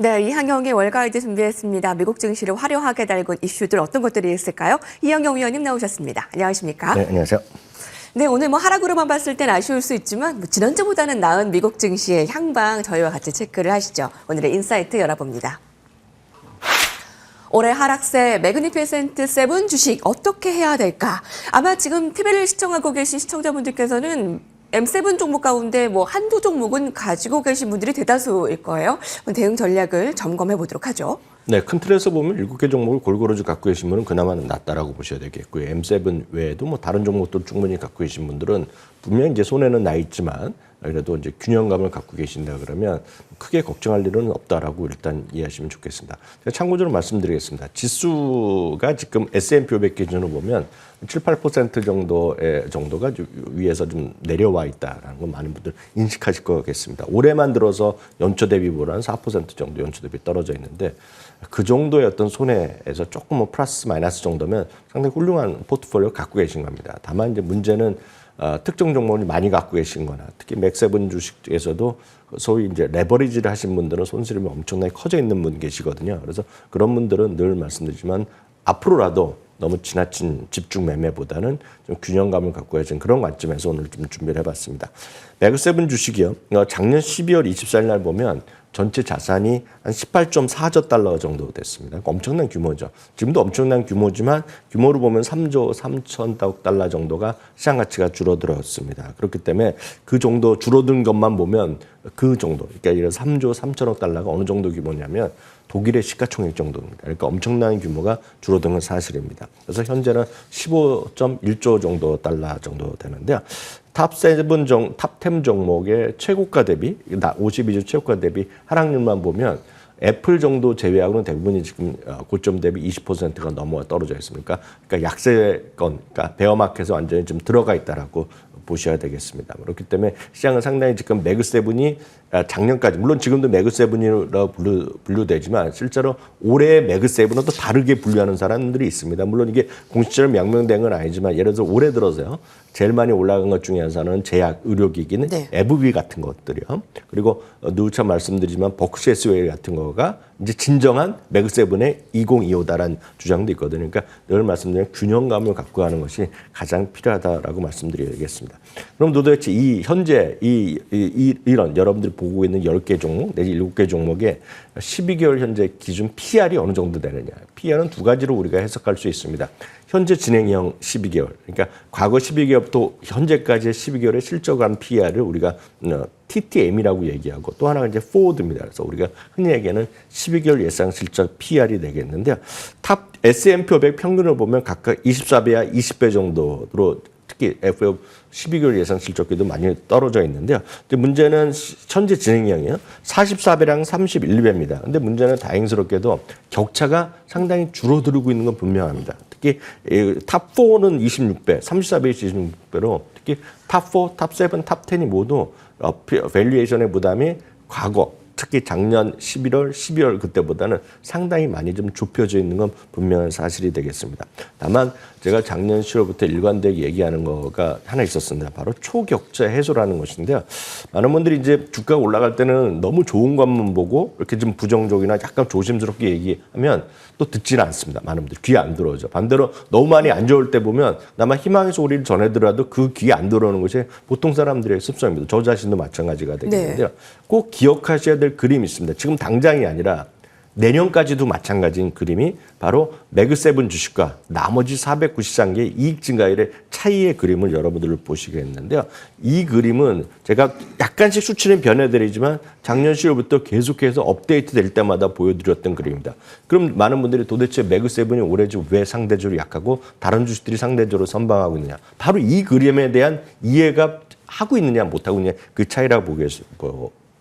네, 이항영의 월가이드 준비했습니다. 미국 증시를 화려하게 달군 이슈들 어떤 것들이 있을까요? 이항영 위원님 나오셨습니다. 안녕하십니까? 네, 안녕하세요. 네, 오늘 하락으로만 봤을 땐 아쉬울 수 있지만 지난주보다는 나은 미국 증시의 향방 저희와 같이 체크를 하시죠. 오늘의 인사이트 열어봅니다. 올해 하락세 매그니피센트 7 주식 어떻게 해야 될까? 아마 지금 TV를 시청하고 계신 시청자분들께서는 M7 종목 가운데 한두 종목은 가지고 계신 분들이 대다수일 거예요. 대응 전략을 점검해 보도록 하죠. 네, 큰 틀에서 보면 7개 종목을 골고루 갖고 계신 분은 그나마 낫다라고 보셔야 되겠고요. M7 외에도 다른 종목들 충분히 갖고 계신 분들은 분명 이제 손해는 나 있지만 그래도 이제 균형감을 갖고 계신다 그러면 크게 걱정할 일은 없다라고 일단 이해하시면 좋겠습니다. 제가 참고적으로 말씀드리겠습니다. 지수가 지금 S&P 500 기준으로 보면 7, 8% 정도가 위에서 좀 내려와 있다라는 건 많은 분들 인식하실 거겠습니다. 올해만 들어서 연초 대비보다는 4% 정도 연초 대비 떨어져 있는데 그 정도의 어떤 손해에서 조금 플러스 마이너스 정도면 상당히 훌륭한 포트폴리오 갖고 계신 겁니다. 다만 이제 문제는 특정 종목을 많이 갖고 계신 거나 특히 맥세븐 주식에서도 소위 이제 레버리지를 하신 분들은 손실이 엄청나게 커져 있는 분 계시거든요. 그래서 그런 분들은 늘 말씀드리지만 앞으로라도 너무 지나친 집중 매매보다는 좀 균형감을 갖고 해야지 그런 관점에서 오늘 좀 준비를 해봤습니다. 맥세븐 주식이요. 작년 12월 24일 날 보면 전체 자산이 한 18.4조 달러 정도 됐습니다. 엄청난 규모죠. 지금도 엄청난 규모지만 규모로 보면 3조 3천억 달러 정도가 시장 가치가 줄어들었습니다. 그렇기 때문에 그 정도 줄어든 것만 보면 그 정도, 그러니까 이런 3조 3천억 달러가 어느 정도 규모냐면 독일의 시가총액 정도입니다. 그러니까 엄청난 규모가 줄어든 건 사실입니다. 그래서 현재는 15.1조 정도 달러 정도 되는데요. 탑10 종목의 최고가 대비, 52주 최고가 대비 하락률만 보면 애플 정도 제외하고는 대부분이 지금 고점 대비 20%가 넘어 떨어져 있습니까? 그러니까 약세권, 그러니까 베어마켓에 완전히 좀 들어가 있다라고 보셔야 되겠습니다. 그렇기 때문에 시장은 상당히 지금 매그7이 작년까지, 물론 지금도 매그7이라고 분류되지만 실제로 올해의 매그7은 또 다르게 분류하는 사람들이 있습니다. 물론 이게 공식적으로 명명된 건 아니지만 예를 들어서 올해 들어서요. 제일 많이 올라간 것 중에 하나는 제약, 의료기기는 네. 에브비 같은 것들이요. 그리고 누차 말씀드리지만 버크셔 해스웨이 같은 거가 이제 진정한 매그7의 2025다라는 주장도 있거든요. 그러니까 늘 말씀드린 균형감을 갖고 가는 것이 가장 필요하다라고 말씀드리겠습니다. 그럼 도대체 현재 이런 여러분들이 보고 있는 10개 종목 내지 7개 종목의 12개월 현재 기준 PR이 어느 정도 되느냐. PR은 두 가지로 우리가 해석할 수 있습니다. 현재 진행형 12개월, 그러니까 과거 12개월부터 현재까지의 12개월의 실적한 PR을 우리가 TTM이라고 얘기하고 또 하나가 이제 forward입니다. 그래서 우리가 흔히 얘기하는 12개월 예상 실적 PR이 되겠는데요. 탑 S&P 500 평균을 보면 각각 24배와 20배 정도로 특히 FF 12개월 예상 실적기도 많이 떨어져 있는데요. 문제는 현재 진행형이요. 44배랑 31배입니다. 근데 문제는 다행스럽게도 격차가 상당히 줄어들고 있는 건 분명합니다. 특히 탑4는 26배, 34배에서 26배로 특히 탑4, 탑7, 탑10이 모두 밸류에이션의 부담이 과거 특히 작년 11월, 12월 그때보다는 상당히 많이 좀 좁혀져 있는 건 분명한 사실이 되겠습니다. 다만 제가 작년 10월부터 일관되게 얘기하는 거가 하나 있었습니다. 바로 초격차 해소라는 것인데요. 많은 분들이 이제 주가가 올라갈 때는 너무 좋은 것만 보고 이렇게 좀 부정적이나 약간 조심스럽게 얘기하면 또 듣지는 않습니다. 많은 분들이 귀에 안 들어오죠. 반대로 너무 많이 안 좋을 때 보면 나만 희망의 소리를 전해더라도 그 귀에 안 들어오는 것이 보통 사람들의 습성입니다. 저 자신도 마찬가지가 되겠는데요. 네. 꼭 기억하셔야 될 그림이 있습니다. 지금 당장이 아니라 내년까지도 마찬가지인 그림이 바로 매그7 주식과 나머지 493개의 이익 증가율의 차이의 그림을 여러분들을 보시겠는데요. 이 그림은 제가 약간씩 수치는 변해드리지만 작년 10월부터 계속해서 업데이트 될 때마다 보여드렸던 그림입니다. 그럼 많은 분들이 도대체 매그7이 올해 왜 상대적으로 약하고 다른 주식들이 상대적으로 선방하고 있느냐. 바로 이 그림에 대한 이해가 하고 있느냐 못하고 있느냐 그 차이라고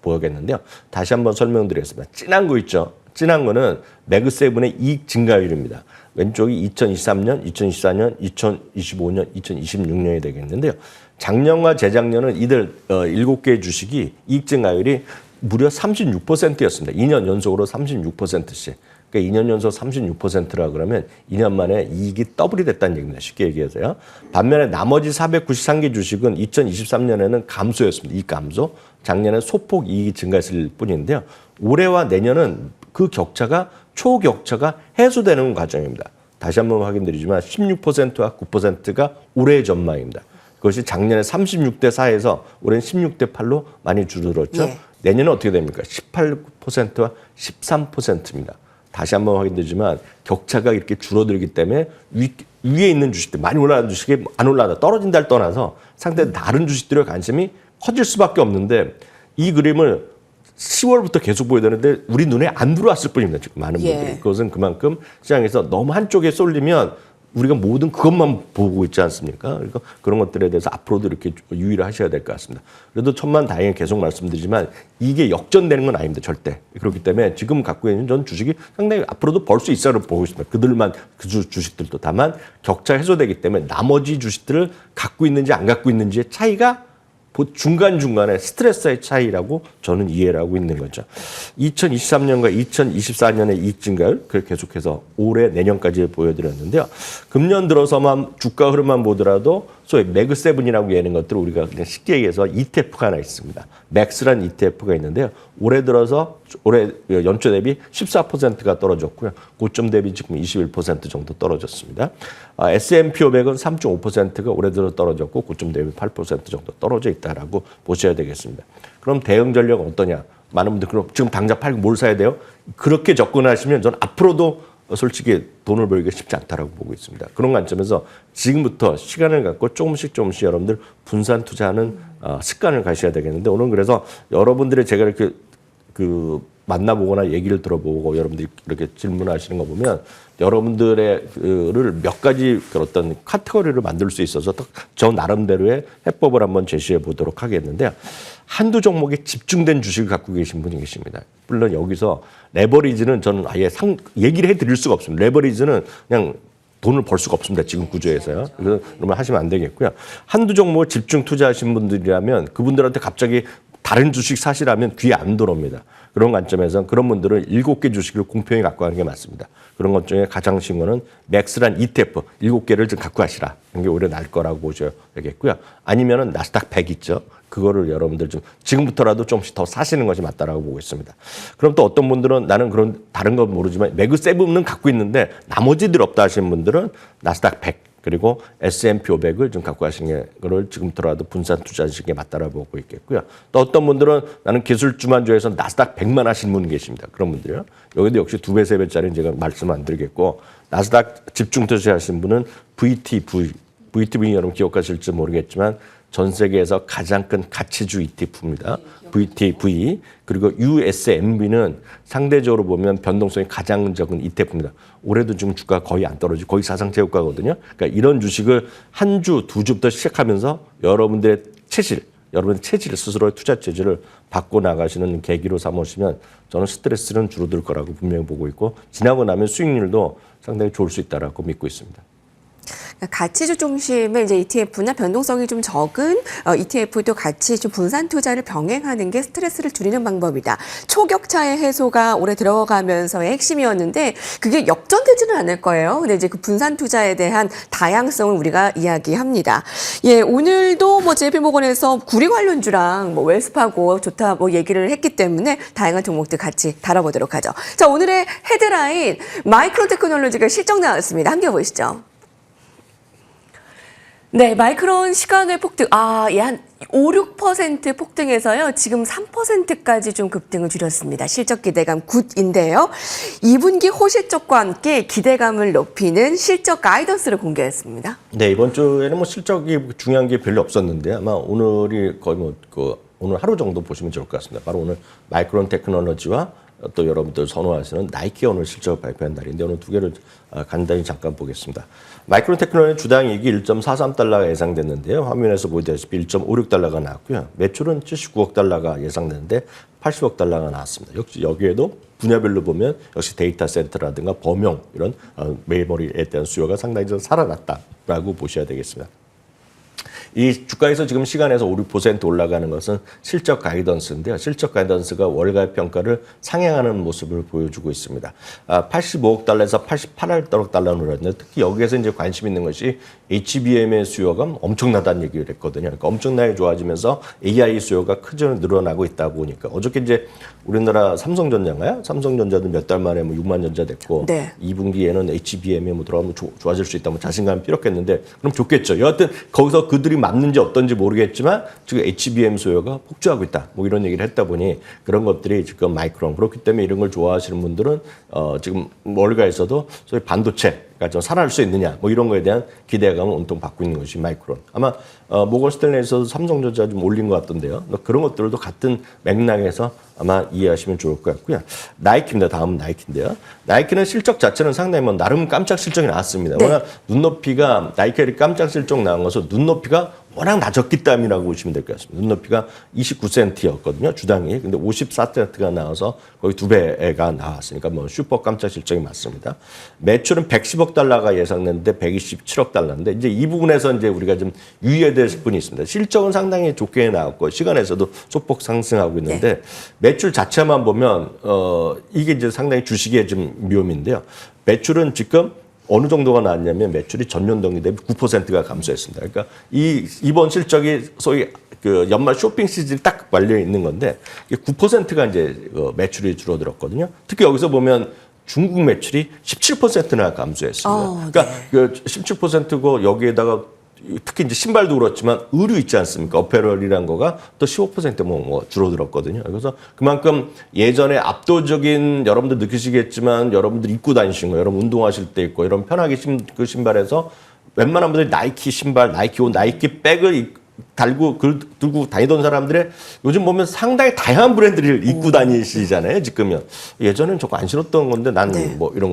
보겠는데요. 다시 한번 설명드리겠습니다. 진한 거 있죠. 진한 거는 매그7의 이익 증가율입니다. 왼쪽이 2023년, 2024년, 2025년, 2026년이 되겠는데요. 작년과 재작년은 이들 7개의 주식이 이익 증가율이 무려 36%였습니다. 2년 연속으로 36%씩. 그러니까 2년 연속 36%라 그러면 2년 만에 이익이 더블이 됐다는 얘기입니다. 쉽게 얘기해서요. 반면에 나머지 493개 주식은 2023년에는 감소였습니다. 이익 감소. 작년에 소폭 이익이 증가했을 뿐인데요. 올해와 내년은 그 격차가 초격차가 해소되는 과정입니다. 다시 한번 확인드리지만 16%와 9%가 올해의 전망입니다. 그것이 작년에 36대 4에서 올해는 16대 8로 많이 줄어들었죠. 예. 내년은 어떻게 됩니까? 18%와 13%입니다. 다시 한번 확인되지만 격차가 이렇게 줄어들기 때문에 위에 있는 주식들, 많이 올라가는 주식이 안 올라가다 떨어진다를 떠나서 상당히 다른 주식들의 관심이 커질 수밖에 없는데 이 그림을 10월부터 계속 보여야 되는데 우리 눈에 안 들어왔을 뿐입니다. 지금 많은 분들이. 예. 그것은 그만큼 시장에서 너무 한쪽에 쏠리면 우리가 모든 그것만 보고 있지 않습니까? 그러니까 그런 것들에 대해서 앞으로도 이렇게 유의를 하셔야 될 것 같습니다. 그래도 천만다행히 계속 말씀드리지만 이게 역전되는 건 아닙니다. 절대. 그렇기 때문에 지금 갖고 있는 전 주식이 상당히 앞으로도 벌 수 있어야 보고 있습니다. 그들만 그 주식들도. 다만 격차 해소되기 때문에 나머지 주식들을 갖고 있는지 안 갖고 있는지의 차이가 중간중간에 스트레스의 차이라고 저는 이해를 하고 있는 거죠. 2023년과 2024년의 이익 증가율, 그걸 계속해서 올해 내년까지 보여드렸는데요. 금년 들어서만 주가 흐름만 보더라도 소위 매그7이라고 얘기하는 것들을 우리가 그냥 쉽게 얘기해서 ETF가 하나 있습니다. 맥스란 ETF가 있는데요. 올해 들어서 올해 연초 대비 14%가 떨어졌고요. 고점 대비 지금 21% 정도 떨어졌습니다. S&P 500은 3.5%가 올해 들어 떨어졌고 고점 대비 8% 정도 떨어져 있다라고 보셔야 되겠습니다. 그럼 대응 전략은 어떠냐? 많은 분들 그럼 지금 당장 팔고 뭘 사야 돼요? 그렇게 접근하시면 저는 앞으로도 솔직히 돈을 벌기가 쉽지 않다라고 보고 있습니다. 그런 관점에서 지금부터 시간을 갖고 조금씩 여러분들 분산 투자하는 습관을 가셔야 되겠는데 오늘 그래서 여러분들의 제가 이렇게 만나보거나 얘기를 들어보고 여러분들이 이렇게 질문하시는 거 보면 여러분들의 몇 가지 어떤 카테고리를 만들 수 있어서 저 나름대로의 해법을 한번 제시해 보도록 하겠는데요. 한두 종목에 집중된 주식을 갖고 계신 분이 계십니다. 물론 여기서 레버리지는 저는 아예 얘기를 해드릴 수가 없습니다. 레버리지는 그냥 돈을 벌 수가 없습니다. 지금 구조에서요. 그래서 그러면 하시면 안 되겠고요. 한두 종목을 집중 투자하신 분들이라면 그분들한테 갑자기 다른 주식 사시라면 귀에 안 들어옵니다. 그런 관점에서 그런 분들은 7개 주식을 공평히 갖고 가는 게 맞습니다. 그런 것 중에 가장 쉬운 거는 맥스란 ETF 7개를 좀 갖고 가시라. 이게 오히려 나을 거라고 보셔야 되겠고요. 아니면은 나스닥 100 있죠. 그거를 여러분들 좀 지금부터라도 좀씩 더 사시는 것이 맞다라고 보고 있습니다. 그럼 또 어떤 분들은 나는 그런 다른 건 모르지만 매그7은 갖고 있는데 나머지들 없다 하시는 분들은 나스닥 100 그리고 S&P 500을 좀 갖고 가시는 거를 지금부터라도 분산 투자하시는 게 맞다라고 보고 있겠고요. 또 어떤 분들은 나는 기술주만조에서 나스닥 100만 하시는 분 계십니다. 그런 분들이요. 여기도 역시 2배, 3배짜리는 제가 말씀 안 드리겠고 나스닥 집중 투자하시는 분은 VTV 여러분 기억하실지 모르겠지만 전 세계에서 가장 큰 가치주 ETF입니다. VTV 그리고 USMB는 상대적으로 보면 변동성이 가장 적은 ETF입니다. 올해도 지금 주가 거의 안 떨어지고 거의 사상 최고가거든요. 그러니까 이런 주식을 한 주, 두 주부터 시작하면서 여러분들의 체질, 스스로의 투자 체질을 바꿔 나가시는 계기로 삼으시면 저는 스트레스는 줄어들 거라고 분명히 보고 있고 지나고 나면 수익률도 상당히 좋을 수 있다라고 믿고 있습니다. 가치주 중심의 이제 ETF나 변동성이 좀 적은 ETF도 같이 좀 분산 투자를 병행하는 게 스트레스를 줄이는 방법이다. 초격차의 해소가 올해 들어가면서의 핵심이었는데 그게 역전되지는 않을 거예요. 근데 이제 그 분산 투자에 대한 다양성을 우리가 이야기합니다. 예, 오늘도 뭐 JP모건에서 구리 관련주랑 뭐 웰스파고 좋다 뭐 얘기를 했기 때문에 다양한 종목들 같이 다뤄보도록 하죠. 자, 오늘의 헤드라인 마이크론 테크놀로지가 실적 나왔습니다. 함께 보시죠. 네, 마이크론 시간의 폭등. 한 5, 6% 폭등해서요. 지금 3%까지 좀 급등을 줄였습니다. 실적 기대감 굿인데요. 2분기 호실적과 함께 기대감을 높이는 실적 가이던스를 공개했습니다. 네, 이번 주에는 뭐 실적이 중요한 게 별로 없었는데 아마 오늘이 거의 오늘 하루 정도 보시면 좋을 것 같습니다. 바로 오늘 마이크론 테크놀로지와 또 여러분들 선호하시는 나이키 오늘 실적 발표한 날인데 오늘 두 개를 간단히 잠깐 보겠습니다. 마이크론 테크놀로지 주당 이익이 1.43달러가 예상됐는데요. 화면에서 보이다시피 1.56달러가 나왔고요. 매출은 79억 달러가 예상됐는데 80억 달러가 나왔습니다. 역시 여기에도 분야별로 보면 역시 데이터 센터라든가 범용 이런 메모리에 대한 수요가 상당히 좀 살아났다라고 보셔야 되겠습니다. 이 주가에서 지금 시간에서 5, 6% 올라가는 것은 실적 가이던스인데요. 실적 가이던스가 월가의 평가를 상향하는 모습을 보여주고 있습니다. 85억 달러에서 88억 달러로 늘었는데 특히 여기에서 이제 관심 있는 것이 HBM의 수요가 엄청나다는 얘기를 했거든요. 그러니까 엄청나게 좋아지면서 AI 수요가 크게 늘어나고 있다 보니까 어저께 이제 우리나라 삼성전자인가요? 삼성전자도 몇 달 만에 뭐 6만 전자 됐고 네. 2분기에는 HBM에 뭐 들어가면 좋아질 수 있다. 뭐 자신감이 필요했겠는데 그럼 좋겠죠. 여하튼 거기서 그들이 맞는지 어떤지 모르겠지만 지금 HBM 수요가 폭주하고 있다. 뭐 이런 얘기를 했다 보니 그런 것들이 지금 마이크론 그렇기 때문에 이런 걸 좋아하시는 분들은 지금 월가에서도 소위 반도체가 좀 살아날 수 있느냐 뭐 이런 거에 대한 기대감을 온통 받고 있는 것이 마이크론. 아마 모건 스탠레이에서도 삼성전자 좀 올린 것 같던데요. 그런 것들도 같은 맥락에서 아마 이해하시면 좋을 것 같고요. 나이키입니다. 다음은 나이키인데요. 나이키는 실적 자체는 상당히 뭐 나름 깜짝 실적이 나왔습니다. 네. 워낙 눈높이가 나이키가 깜짝 실적 나온 것은 눈높이가 워낙 낮았기 때문이라고 보시면 될 것 같습니다. 눈높이가 29센트였거든요. 주당이. 근데 54센트가 나와서 거의 2배가 나왔으니까 뭐 슈퍼 깜짝 실적이 맞습니다. 매출은 110억 달러가 예상됐는데 127억 달러인데 이제 이 부분에서 이제 우리가 좀 유의해야 될 부분이 있습니다. 실적은 상당히 좋게 나왔고 시간에서도 소폭 상승하고 있는데 매출 자체만 보면 이게 이제 상당히 주식의 좀 묘미인데요. 매출은 지금 어느 정도가 나왔냐면 매출이 전년 동기 대비 9%가 감소했습니다. 그러니까 이번 실적이 소위 그 연말 쇼핑 시즌이 딱 완료해 있는 건데 9%가 이제 매출이 줄어들었거든요. 특히 여기서 보면 중국 매출이 17%나 감소했습니다. 그러니까 그 17%고 여기에다가 특히 이제 신발도 그렇지만 의류 있지 않습니까? 어페럴이란 거가 또 15% 줄어들었거든요. 그래서 그만큼 예전에 압도적인 여러분들 느끼시겠지만 여러분들 입고 다니신 거, 여러분 운동하실 때 입고 이런 편하게 그 신발에서 웬만한 분들이 나이키 신발, 나이키 옷, 나이키 백을 들고 다니던 사람들의 요즘 보면 상당히 다양한 브랜드를 입고 다니시잖아요, 지금은. 예전엔 저거 안 신었던 건데 나는 뭐 이런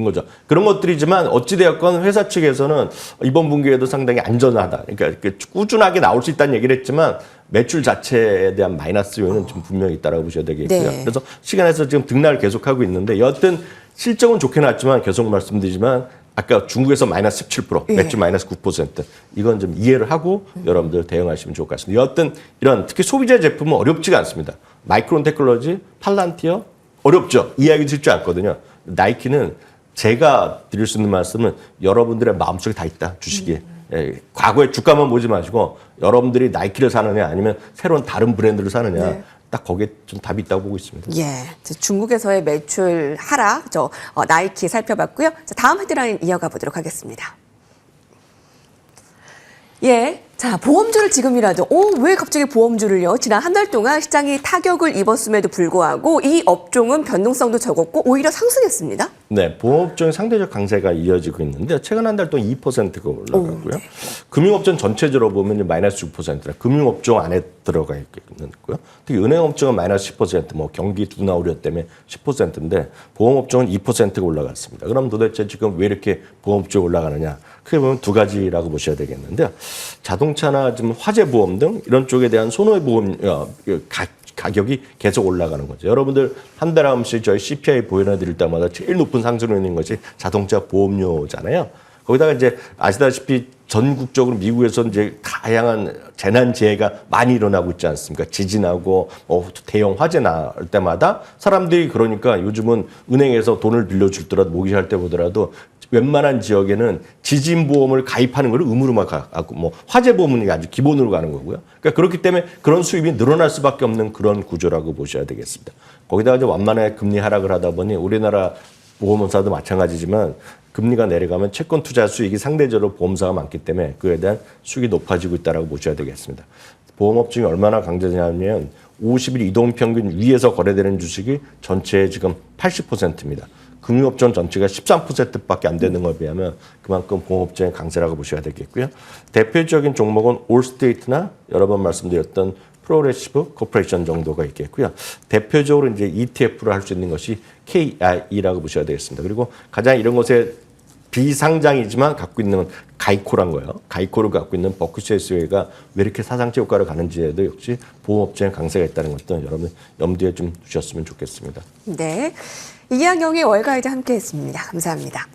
거죠. 그런 것들이지만 어찌되었건 회사 측에서는 이번 분기에도 상당히 안전하다. 그러니까 꾸준하게 나올 수 있다는 얘기를 했지만 매출 자체에 대한 마이너스 요인은 좀 분명히 있다고 보셔야 되겠고요. 네. 그래서 시간에서 지금 등락을 계속하고 있는데 여하튼 실적은 좋게 나왔지만 계속 말씀드리지만 아까 중국에서 마이너스 17%, 매출 마이너스 9%. 이건 좀 이해를 하고 여러분들 대응하시면 좋을 것 같습니다. 여하튼 이런 특히 소비자 제품은 어렵지가 않습니다. 마이크론 테크놀로지, 팔란티어 어렵죠. 이해하기 쉽지 않거든요. 나이키는 제가 드릴 수 있는 말씀은 여러분들의 마음속에 다 있다. 주식이. 과거의 주가만 보지 마시고 여러분들이 나이키를 사느냐 아니면 새로운 다른 브랜드를 사느냐. 딱 거기에 좀 답이 있다고 보고 있습니다. 예, 중국에서의 매출 하락, 나이키 살펴봤고요. 자, 다음 헤드라인 이어가 보도록 하겠습니다. 예, 자, 보험주를 지금이라도, 왜 갑자기 보험주를요? 지난 한 달 동안 시장이 타격을 입었음에도 불구하고 이 업종은 변동성도 적었고 오히려 상승했습니다. 네, 보험업종의 상대적 강세가 이어지고 있는데 최근 한 달 동안 2%가 올라갔고요. 금융업종 전체적으로 보면 마이너스 6%라 금융업종 안에 들어가 있고요. 특히 은행업종은 마이너스 10%, 뭐 경기 둔화 우려 때문에 10%인데 보험업종은 2%가 올라갔습니다. 그럼 도대체 지금 왜 이렇게 보험업종이 올라가느냐? 크게 보면 두 가지라고 보셔야 되겠는데요. 자동차나 좀 화재 보험 등 이런 쪽에 대한 손해보험 가격이 계속 올라가는 거죠. 여러분들 한 달에 한 번씩 저희 CPI 보여드릴 때마다 제일 높은 상승을 있는 것이 자동차 보험료잖아요. 거기다가 이제 아시다시피 전국적으로 미국에서 이제 다양한 재난재해가 많이 일어나고 있지 않습니까? 지진하고 대형 화재 날 때마다 사람들이 그러니까 요즘은 은행에서 돈을 빌려주더라도 모기할 때 보더라도 웬만한 지역에는 지진보험을 가입하는 걸 의무로만 가고 뭐 화재보험은 아주 기본으로 가는 거고요. 그러니까 그렇기 때문에 그런 수입이 늘어날 수밖에 없는 그런 구조라고 보셔야 되겠습니다. 거기다가 이제 완만하게 금리 하락을 하다 보니 우리나라 보험사도 마찬가지지만 금리가 내려가면 채권 투자 수익이 상대적으로 보험사가 많기 때문에 그에 대한 수익이 높아지고 있다고 보셔야 되겠습니다. 보험업종이 얼마나 강조되냐면 50일 이동평균 위에서 거래되는 주식이 전체의 지금 80%입니다. 금융업종 전체가 13%밖에 안 되는 것에 비하면 그만큼 보험업종의 강세라고 보셔야 되겠고요. 대표적인 종목은 올스테이트나 여러 번 말씀드렸던 프로그레시브 코퍼레이션 정도가 있겠고요. 대표적으로 이제 ETF를 할 수 있는 것이 KI라고 보셔야 되겠습니다. 그리고 가장 이런 것에 비상장이지만 갖고 있는 가이코란 거예요. 가이코를 갖고 있는 버크셔 해스웨이가 왜 이렇게 사상체 효과를 가는지에도 역시 보험업종의 강세가 있다는 것도 여러분 염두에 좀 두셨으면 좋겠습니다. 네, 이양영의 월가이드 함께했습니다. 감사합니다.